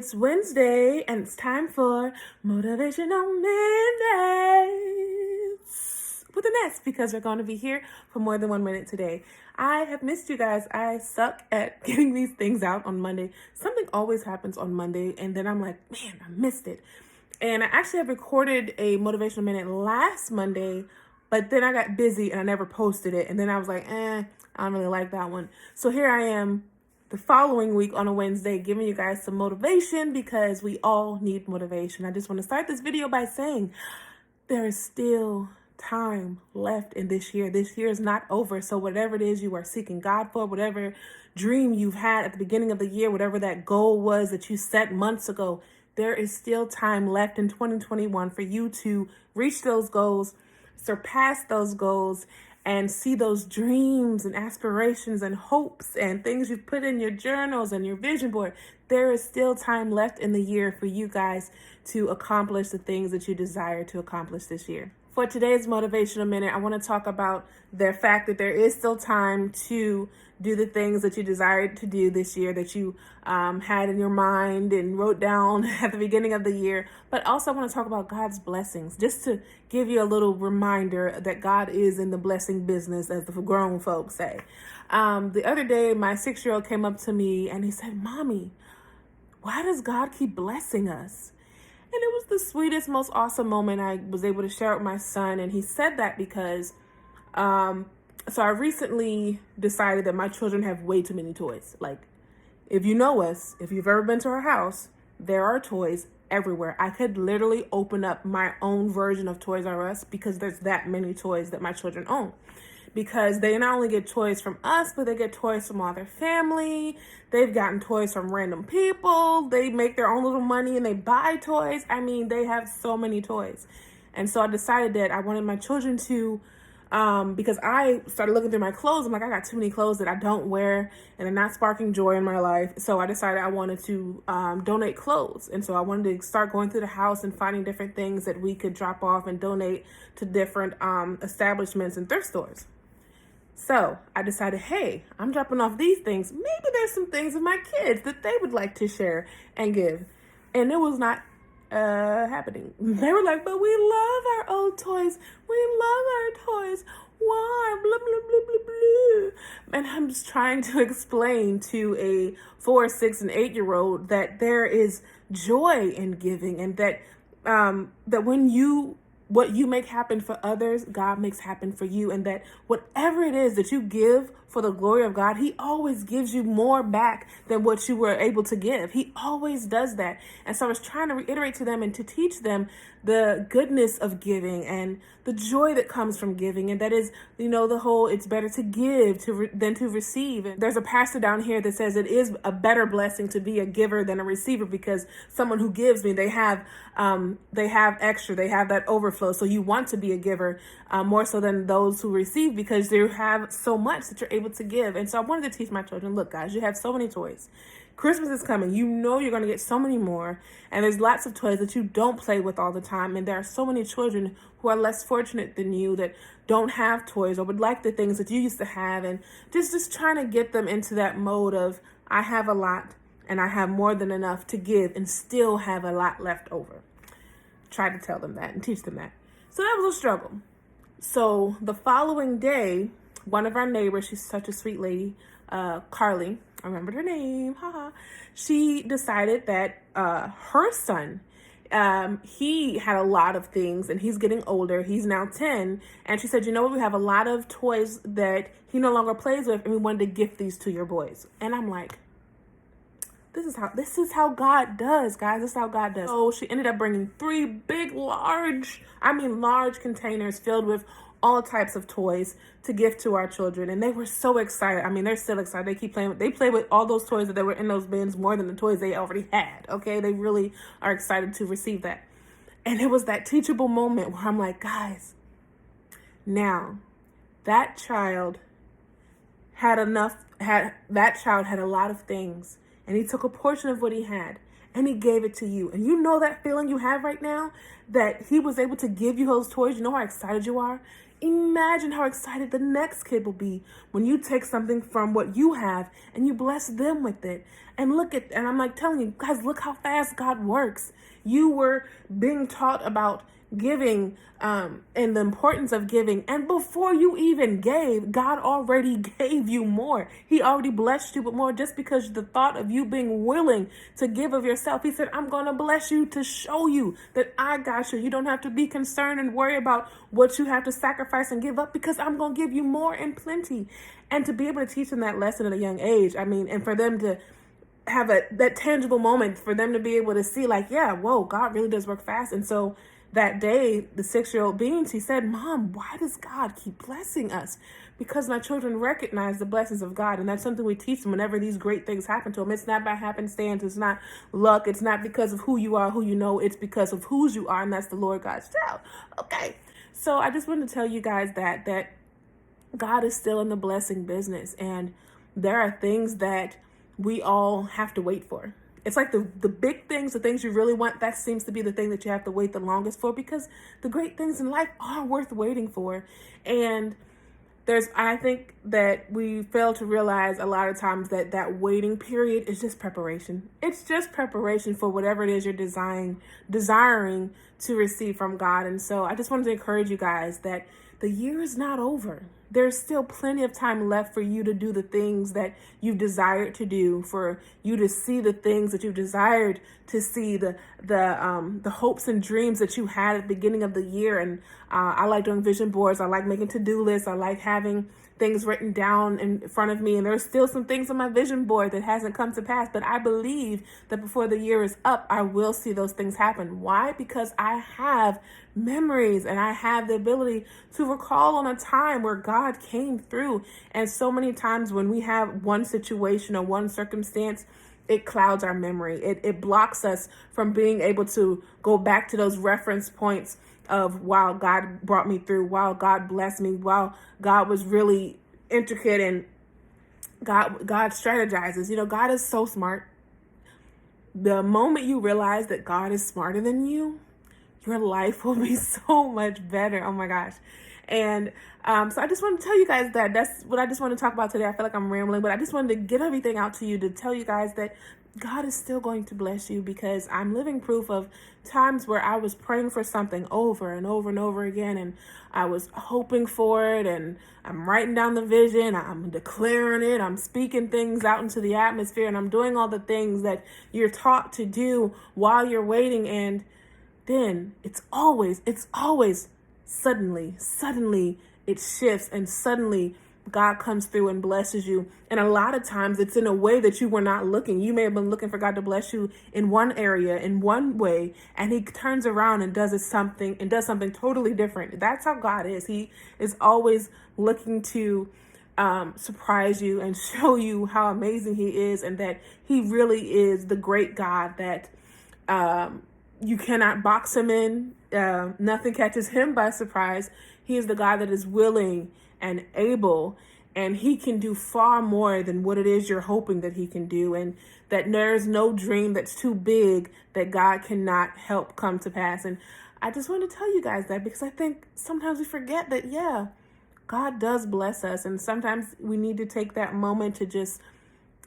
It's Wednesday and it's time for Motivational Minutes with an S because we're going to be here for more than 1 minute today. I have missed you guys. I suck at getting these things out on Monday. Something always happens on Monday and then I'm like, man, I missed it. And I actually have recorded a Motivational Minute last Monday, but then I got busy and I never posted it. And then I was like, I don't really like that one. So here I am the following week on a Wednesday giving you guys some motivation because we all need motivation. I just want to start this video by saying there is still time left in this year. This year is not over. So whatever it is you are seeking God for, whatever dream you've had at the beginning of the year, whatever that goal was that you set months ago, there is still time left in 2021 for you to reach those goals, surpass those goals, and see those dreams and aspirations and hopes and things you've put in your journals and your vision board. There is still time left in the year for you guys to accomplish the things that you desire to accomplish this year. For today's Motivational Minute, I want to talk about the fact that there is still time to do the things that you desired to do this year that you had in your mind and wrote down at the beginning of the year. But also I want to talk about God's blessings, just to give you a little reminder that God is in the blessing business, as the grown folks say. The other day, my 6-year-old came up to me and he said, "Mommy, why does God keep blessing us?" And it was the sweetest, most awesome moment I was able to share with my son. And he said that because, so I recently decided that my children have way too many toys. Like, if you know us, if you've ever been to our house, there are toys everywhere. I could literally open up my own version of Toys R Us because there's that many toys that my children own. Because they not only get toys from us, but they get toys from all their family. They've gotten toys from random people. They make their own little money and they buy toys. I mean, they have so many toys. And so I decided that I wanted my children to, because I started looking through my clothes. I'm like, I got too many clothes that I don't wear and they're not sparking joy in my life. So I decided I wanted to donate clothes. And so I wanted to start going through the house and finding different things that we could drop off and donate to different establishments and thrift stores. So I decided, hey, I'm dropping off these things. Maybe there's some things with my kids that they would like to share and give. And it was not happening. They were like, but we love our old toys. We love our toys. Why? Blah, blah, blah, blah, blah. And I'm just trying to explain to a 4, 6, and 8-year-old that there is joy in giving, and that that what you make happen for others, God makes happen for you. And that whatever it is that you give for the glory of God, He always gives you more back than what you were able to give. He always does that. And so I was trying to reiterate to them and to teach them the goodness of giving and the joy that comes from giving. And that is, the whole, it's better to give than to receive. And there's a pastor down here that says it is a better blessing to be a giver than a receiver, because someone who gives me, they have extra, they have that overflow. So you want to be a giver more so than those who receive, because you have so much that you're able to give. And so I wanted to teach my children, look, guys, you have so many toys. Christmas is coming. You know you're going to get so many more. And there's lots of toys that you don't play with all the time. And there are so many children who are less fortunate than you that don't have toys or would like the things that you used to have. And just trying to get them into that mode of, I have a lot and I have more than enough to give and still have a lot left over. Try to tell them that and teach them that. So that was a struggle. So the following day, one of our neighbors, she's such a sweet lady, Carly, I remembered her name, she decided that her son, he had a lot of things and he's getting older. He's now 10. And she said, you know what, we have a lot of toys that he no longer plays with, and we wanted to gift these to your boys. And I'm like, this is how God does, guys. This is how God does. So she ended up bringing 3 big, large containers filled with all types of toys to gift to our children. And they were so excited. I mean, they're still excited. They keep playing. They play with all those toys that were in those bins more than the toys they already had. Okay. They really are excited to receive that. And it was that teachable moment where I'm like, guys, now that child had a lot of things, and he took a portion of what he had and he gave it to you. And you know that feeling you have right now that he was able to give you those toys. You know how excited you are? Imagine how excited the next kid will be when you take something from what you have and you bless them with it. And I'm like telling you guys, look how fast God works. You were being taught about giving and the importance of giving. And before you even gave, God already gave you more. He already blessed you with more just because the thought of you being willing to give of yourself. He said, I'm going to bless you to show you that I got you. You don't have to be concerned and worry about what you have to sacrifice and give up, because I'm going to give you more and plenty. And to be able to teach them that lesson at a young age, I mean, and for them to have that tangible moment, for them to be able to see like, yeah, whoa, God really does work fast. And so that day, the 6-year-old Beans, he said, Mom, why does God keep blessing us? Because my children recognize the blessings of God. And that's something we teach them whenever these great things happen to them. It's not by happenstance. It's not luck. It's not because of who you are, who you know. It's because of whose you are. And that's the Lord God's child. Okay. So I just wanted to tell you guys that God is still in the blessing business. And there are things that we all have to wait for. It's like the big things, the things you really want, that seems to be the thing that you have to wait the longest for, because the great things in life are worth waiting for. And I think that we fail to realize a lot of times that waiting period is just preparation. It's just preparation for whatever it is you're desiring to receive from God. And so I just wanted to encourage you guys that the year is not over. There's still plenty of time left for you to do the things that you've desired to do, for you to see the things that you've desired to see, the hopes and dreams that you had at the beginning of the year. And I like doing vision boards. I like making to-do lists. I like having things written down in front of me. And there's still some things on my vision board that hasn't come to pass. But I believe that before the year is up, I will see those things happen. Why? Because I have memories and I have the ability to recall on a time where God came through. And so many times when we have one situation or one circumstance, it clouds our memory. It blocks us from being able to go back to those reference points of, wow, God brought me through, wow, God blessed me, wow, God was really intricate, and God strategizes. You know, God is so smart. The moment you realize that God is smarter than you, your life will be so much better. Oh my gosh. And so I just want to tell you guys that that's what I just want to talk about today. I feel like I'm rambling, but I just wanted to get everything out to you to tell you guys that God is still going to bless you, because I'm living proof of times where I was praying for something over and over and over again, and I was hoping for it, and I'm writing down the vision, I'm declaring it, I'm speaking things out into the atmosphere, and I'm doing all the things that you're taught to do while you're waiting. And then it's always suddenly it shifts, and suddenly God comes through and blesses you. And a lot of times it's in a way that you were not looking. You may have been looking for God to bless you in one area, in one way, and he turns around and does something totally different. That's how God is. He is always looking to surprise you and show you how amazing he is, and that he really is the great God that you cannot box him in. Nothing catches him by surprise. He is the God that is willing and able, and he can do far more than what it is you're hoping that he can do, and that there's no dream that's too big that God cannot help come to pass. And I just want to tell you guys that, because I think sometimes we forget that, yeah, God does bless us, and sometimes we need to take that moment to just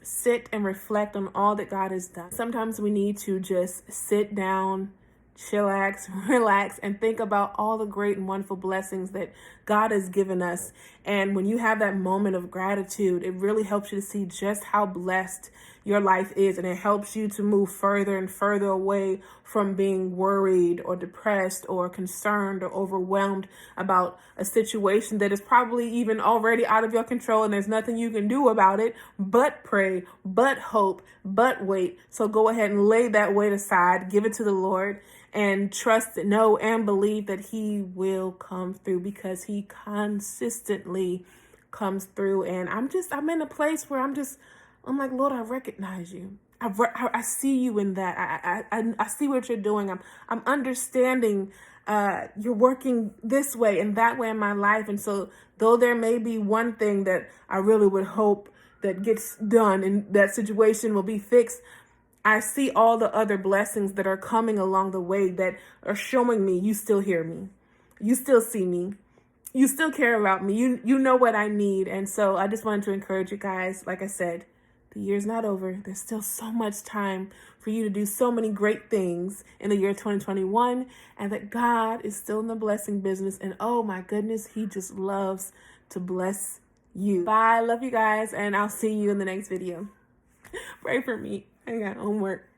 sit and reflect on all that God has done. Sometimes we need to just sit down, chillax, relax, and think about all the great and wonderful blessings that God has given us. And when you have that moment of gratitude, it really helps you to see just how blessed your life is, and it helps you to move further and further away from being worried or depressed or concerned or overwhelmed about a situation that is probably even already out of your control, and there's nothing you can do about it but pray, but hope, but wait. So go ahead and lay that weight aside, give it to the Lord, and trust, know, and believe that he will come through, because he consistently comes through. And I'm in a place where I'm like, Lord, I recognize you. I see you in that. I see what you're doing. I'm understanding you're working this way and that way in my life. And so though there may be one thing that I really would hope that gets done and that situation will be fixed, I see all the other blessings that are coming along the way that are showing me you still hear me. You still see me. You still care about me. You know what I need. And so I just wanted to encourage you guys, like I said, the year's not over. There's still so much time for you to do so many great things in the year 2021, and that God is still in the blessing business. And oh my goodness, he just loves to bless you. Bye. Love you guys, and I'll see you in the next video. Pray for me. I got homework.